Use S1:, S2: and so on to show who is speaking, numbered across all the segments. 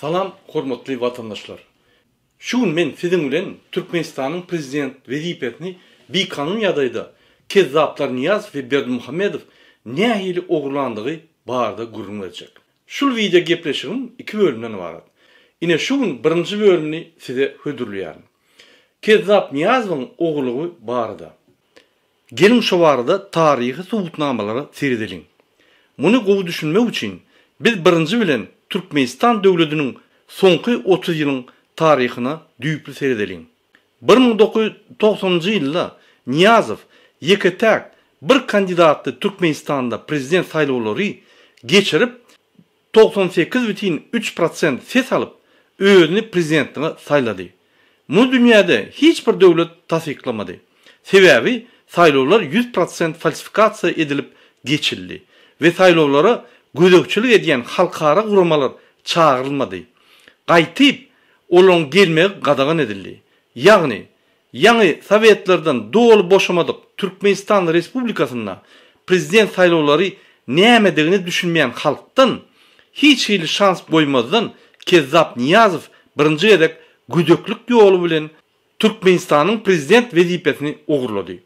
S1: Salam, hormatly vatandaşlar. Şugun men sizin bilen Türkmenistan'ın prezident vezifesini bir kanun yadayda Kezzaplar Niyaz ve Berdimuhamedov nähili ogurlandygy barda gurulmajak. Şul video gepleşigim 2 bölümden ibaret. Ine şugun birinci bölümni size hödürlüýärim. Kezzap Niyazowyň ogurlugy barda. Gelin şu barada tarihi subutnamalary seredeliň. Muny gowy düşünmek üçin biz birinci bilen Türkmenistan döwletiniň soňky 30 ýylyň taryhyna düýpli seredeliň. 1990-njy ýylda Niyazov ýeketäk bir kandidatly Türkmenistanda prezident saýlawlary geçirip 98,3% ses alıp özüni prezidentliğe saýlady. Bu dünýäde hiç bir döwlet tasdiklamady. Sebäbi saýlawlar 100% falsifikasiýa edilip geçildi ve saýlawlara gözekçilik edýän halkara guramalar çağırılmady. Gaýtyp olaň gelmegi gadagan edildi. Ýagny ýangy Sowetlerden dolu boşamadyk Türkmenistan Respublikasyna prezident saýlawlary nämedigini düşünmeýän halkdan hiç hili şans boýmazdan Kezzap Niyazov birinji edek güdöklük ýolu bilen Türkmenistanyň prezident wezipesini ogurlady.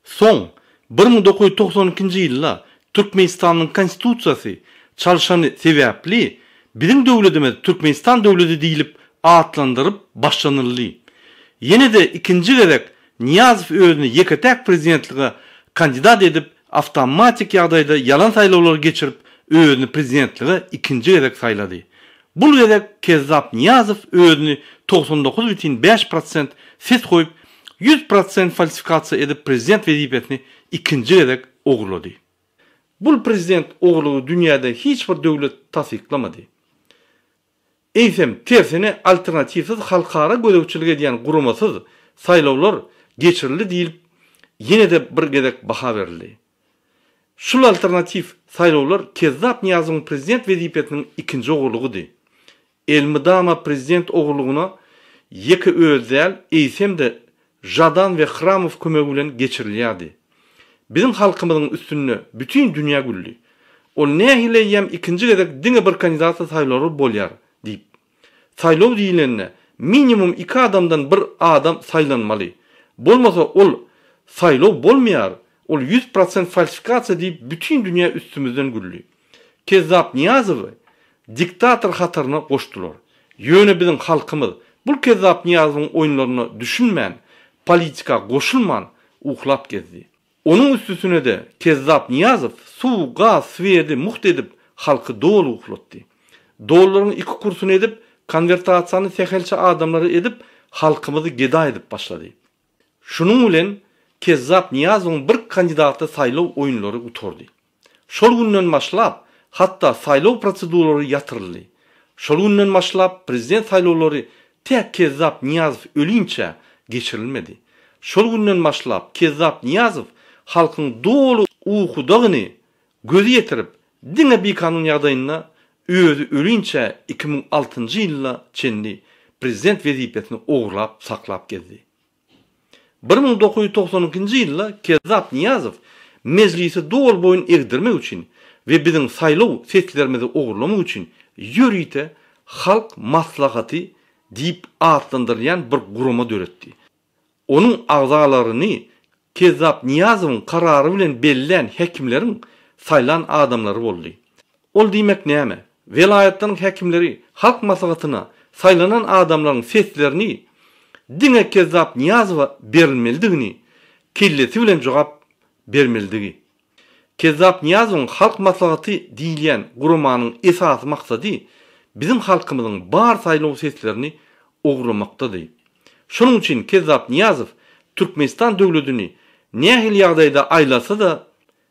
S1: Soň 1992-nji ýylda Türkmenistanyň konstitusiýasy çalşany sebäpli bizim döwletimiz Türkmenistan döwleti diýilip atlandyryp başlanyldy. Ýene de ikinji gerek Niyazov özüni ýeketäk prezidentlige kandidat edip awtomatik ýagdaýda yalan saýlawlar geçirip özüni prezidentlige ikinji gerek saýlady. Bu gerek Kezzap Niyazov özüni 99,5% ses koyup 100% falsifikasiýa edip prezident wezipesini ikinji gerek ogurlady. Bu prezident ogurlugy dünýäde hiç bir döwlet tasdiklamady. Eýsem tersine alternatifsiz halkara gözekçilik edýän guramasyz saýlawlar geçirildi diýilip ýene de bir gerek baha berildi. Şul alternatif saýlawlar Kezzap Niyazowyň prezident wezipesiniň ikinji ogurlugydy. Elmydama prezident ogurluguna ýeki özel eýsem de Jadan ve Khramov kömegi bilen geçirilýärdi. Bizim halkymyzyň üstünne bütün dünýä gülli. Ol nähile ýem ikinji gerek diňe bir kandidat saýlawlary bolýar diýip. Saýlaw diýilende minimum 2 adamdan bir adam saýlanmaly. Bolmasa ol saýlaw bolmaýar. Ol 100% falsifikasiýa diýip bütün dünýä üstümizden gülli. Kezzap Niyazowy diktator hatyryna goşdular. Ýöne bizim halkymyz bu Kezzap Niyazowyň oýunlaryna düşünmän, politika goşulman uhlap gezdi. Onun üstüsüne de Kezzap Niyazov su, gaz, svedi muht edip halkı dolu uhlatdı. Dollaryň 2 kursunu edip konvertasiýany sehelçe adamları edip halkymyzy geda edip başlady. Şunun bilen Kezzap Niyazowyň bir kandidaty saýlaw oýunlary uturdy. Şol günden başlap hatta saýlaw proseduralary ýatyryldy. Şol günden başlap prezident saýlawlary tek Kezzap Niyazov ölünçe geçirilmedi. Şol günden başlap Kezzap Niyazov halkın dolu uhudagyny gözü yetirip diňe bir kanun ýagdaýyna özü ölünçe 2006-njy ýylda çenli prezident wezipesini ogurlap saklap gezdi. 1992-njy ýylda Kezzap Niyazov meclisi dol boyun egdirmek üçin we bizim saýlaw seslerimizi ogurlamak üçin ýörüýte halk maslahaty diýip atlandyrýan bir guruma döretdi. Onun agzalaryny Kezzap Niyazowyň karary bilen bellilen hekimleriň saýlan adamlary boldy. Ol diýmek näme? Velayetden hekimleri halk maslahatyna saýlanan adamlaryň seslerini diňe Kezzap Niyazowa berilmelidigini kellesi bilen jogap bermelidigi. Kezzap Niyazowyň halk maslahaty diýilýän gurumanyň esasy maksady bizim halkymyzyň bar saýlaw seslerini ogurlamakdadyr. Şonuň üçin Kezzap Niyazov Türkmenistan döwletini nähili ýagdaýda aýlasa da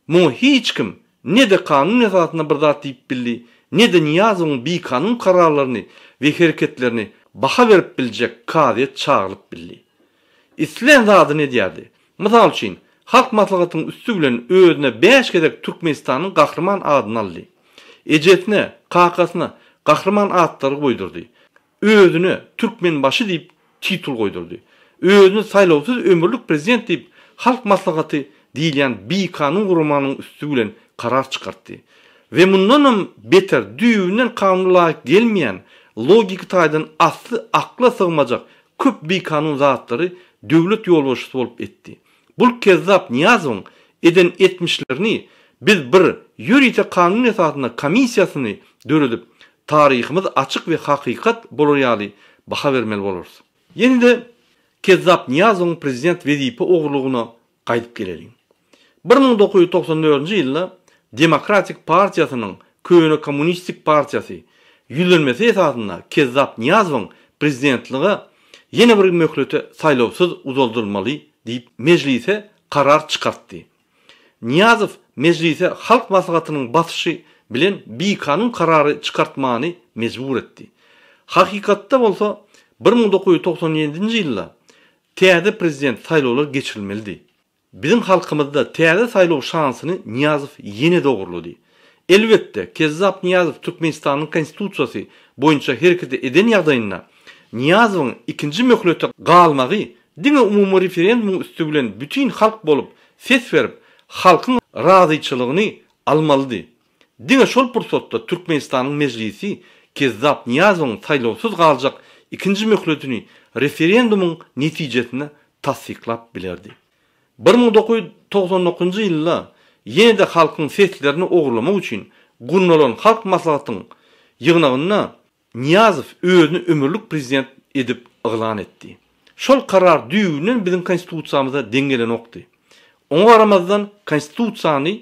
S1: mu hiç kim ne de kanun esasyna bir zat diýip bildi, ne de Niyazowyň bir kanun kararlaryny we hereketlerini baha berip biljek kadet çağırıp bildi. İslen zady ne diýärdi? Mysal üçin halk maslahatynyň üstü bilen özüne 5 gedek Türkmenistanyň gahrman adyny aldy. Ejetine, kakasyna gahrman adlary goýdurdy. Özüne Türkmen başı diýip titul goýdurdy. Özüni saýlawsuz ömürlük prezident diýip halk maslahaty diýilýän bir kanun gurumanyň üstü bilen karar çykartdy. Ve mundan beter düýünden kanuna laýyk gelmeýän logiki taýdan asly akla sığmajak köp bekanun zatları döwlet ýolbaşçysy bolup etdi. Bul Kezzap Niyazowyň eden etmişlerini biz bir ýürite kanun esasyna komissiýasyny döredip taryhymyz açyk we hakykat bolýaly baha bermeli boluruz. Ýene-de Kezzap Niyazowyň prezident wezipe ogurlygyna gaýdyp gelelim. 1994-nji ýylda Demokratik Partiýasynyň köýne kommunistik partiýasy ýüzlenmesi esasyna Kezzap Niyazowyň prezidentligi ýene bir möhlete saýlawsyz uzaldyrylmaly diýip mejlise karar çykartdy. Niyazow mejlise halk maslahatynyň basyşy bilen bir kanun karary çykartmany mejbur etdi. Hakykatda bolsa 1997-nji ýylda täze prezident saýlawlary geçirilmeli. Bizim halkymyzda täze saýlaw şansyny Niyazow ýene dogurlady. Elbetde Kezzap Niyazow Türkmenistanyň konstitusiýasy boýunça hereket eden ýagdaýynda Niyazowyň ikinji möhlete galmagy diňe umumy referendum üstü bilen bütün halk bolup ses berip halkyň razyçylygyny almalydy. Diňe şol pursatda Türkmenistanyň mejlisi Kezzap Niyazowyň saýlawsyz galjak ikinji möhletini referendumyň netijesine tasdiklap bilerdi. 1999-njy ýylda ýene-de halkyň seslerini ogurlamak üçin gurnalan halk maslahatynyň ýygnagyna Niyazow özüni ömürlük prezident edip ıglan etdi. Şol karar düýünden bizim konstitusiýamyzda dengelen okdy. Oňa garamazdan konstitusiýany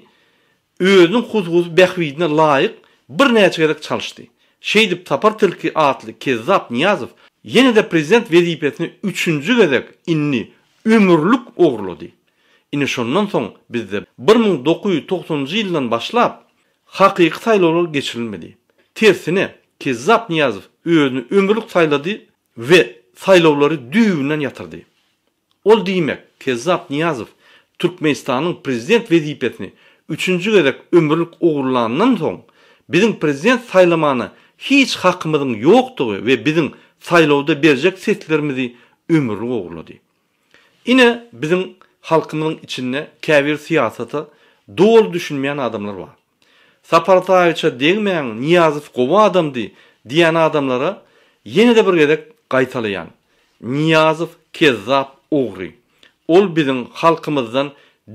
S1: özüniň huzur bähwidine laýyk bir näçe gerek çalyşdy. Şeýdip tapar tilki atly Kezzap Niyazow ýene-de prezident wezipesini 3-nji gezek inni ömürlük ogurlady. Ine şondan soň bizde 1990-njy ýyldan başlap hakyky saýlawlar geçirilmedi. Tersine Kezzap Niyazow özüni ömürlük saýlady we saýlawlary düýünden ýatyrdy. Ol diýmek Kezzap Niyazow Türkmenistanyň prezident wezipesini 3-nji gezek ömürlük ogurlandan soň bizim prezident saýlamany hiç hakymyzyň ýokdugy we bizim saýlawda berjek seslerimizi ömürlük ogurlady. Ine bizim halkymyzyň içinde käbir siýasata dol düşünmeýän adamlar bar. Sapartaýça degmeýän Niyazow gowa adamdy diýen adamlara ýene-de bir gezek gaýtalaýan. Niyazow Kezzap ogry. Ol bizim halkymyzdan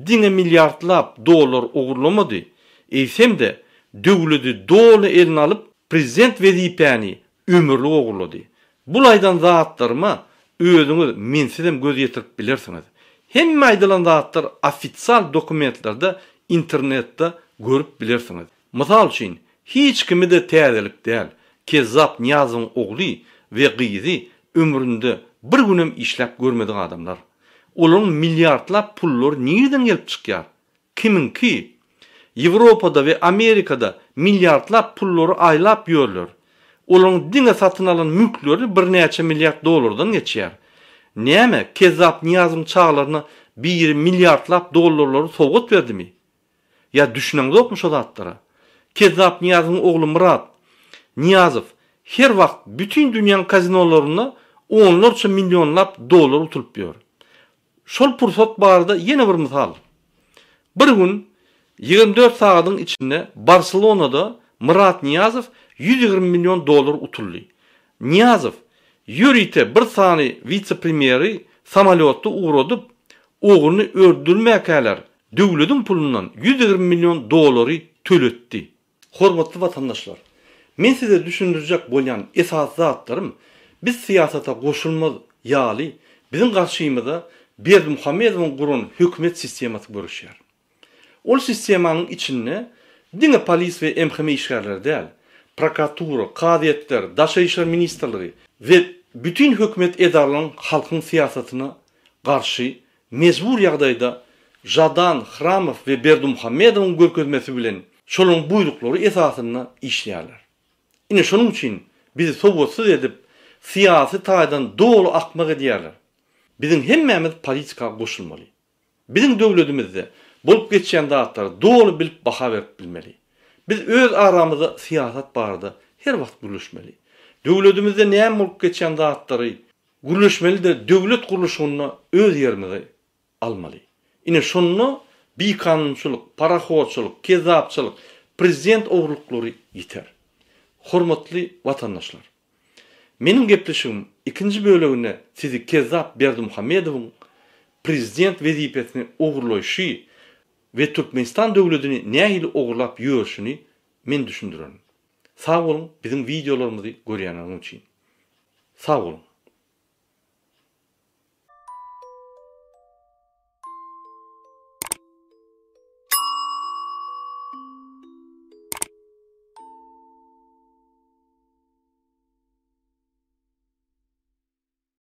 S1: diňe milliardlap dollar ogurlamady. Eýsem-de döwleti dolu eline alyp prezident wezipäni ömürlük ogurlady. Bulaýdan zatlarma özüňiz mensizem göz ýetirip bilersiňiz. Hemme aýdylan zatlar ofisial dokumentlerde internetde görüp bilersiňiz. Mysal üçin hiç kimi de täzelik däl. Kezzap Niyazowyň ogly we gyzy ömründe bir günem işläp görmediň adamlar. Olaryň milliardlap pullar nereden gelip çykýar? Kiminki? Ýewropada we Amerikada milliardlap pullary aýlap ýörler. Olaryň diňe satyn alan mülkleri bir näçe milliard dollardan geçýär. Näme Kezzap Niyazowyň çağlaryna 1 milliardlap dollarlary sowgat berdimi? Ya düşüneňizokmy şo zatlara? Kezzap Niyazowyň ogly Murat Niyazow her wagt bütün dünýäniň kazinolaryna onlarça milyonlap dollar utulyp ýör. Şol pursat barda ýene bir mysal. Bir gün 24 sagatyň içinde Barcelonada Murat Niyazow 120 milyon dollar utuldy. Niyazow ýürite bir sany vice-premieri samolyotda uğradyp oğurny öldürmäkäler döwletiň pulundan 120 milyon dollary töletdi. Hormatly vatandaşlar, men size düşündirjek bolýan esas zatlarym biz siýasata goşulmaz ýaly bizim garşymyzda Berdimuhammedowyň guran hökümet sistemasy görüşýär. Ol sistemanyň içinde diňe polis we MHM işgärleri däl, prokuratura, kadiýetler, daşa işler ministrligi we bütün hökümet edarlaryň halkyň siýasatyna garşy mezbur ýagdaýda Jadan, Hramow we Berdimuhammedowyň görkezmesi bilen şolaryň buýruklary esasyna işleýärler. Ine şonuň üçin bizi sowgatsyz edip siýasy taýdan dolu akmak edýärler. Bizim hemmemiz politika goşulmaly. Bizim döwletimizde bolup geçýän zatlar dolu bilip baha berip bilmeli. Biz öz aramyzda siýasat barada her wagt gürleşmeli. Döwletimizde näme bolup geçýän zatlary gürleşmeli de döwlet guruluşyny öz ýerine almaly. Ine şonu bir kanunçylyk, paraxodçylyk, kezapçylyk, prezident ogurlyklary ýeter. Hormatly vatandaşlar, Menim gepleşigim ikinji böleginde sizi Kezzap Berdimuhammedowyň prezident wezipesini ogurlaýşy we Türkmenistan döwletini nähili ogurlap ýörşini men düşündirenim. Sag bolun, bizim videolarymyzy görýäňiz üçin. Sag bolun.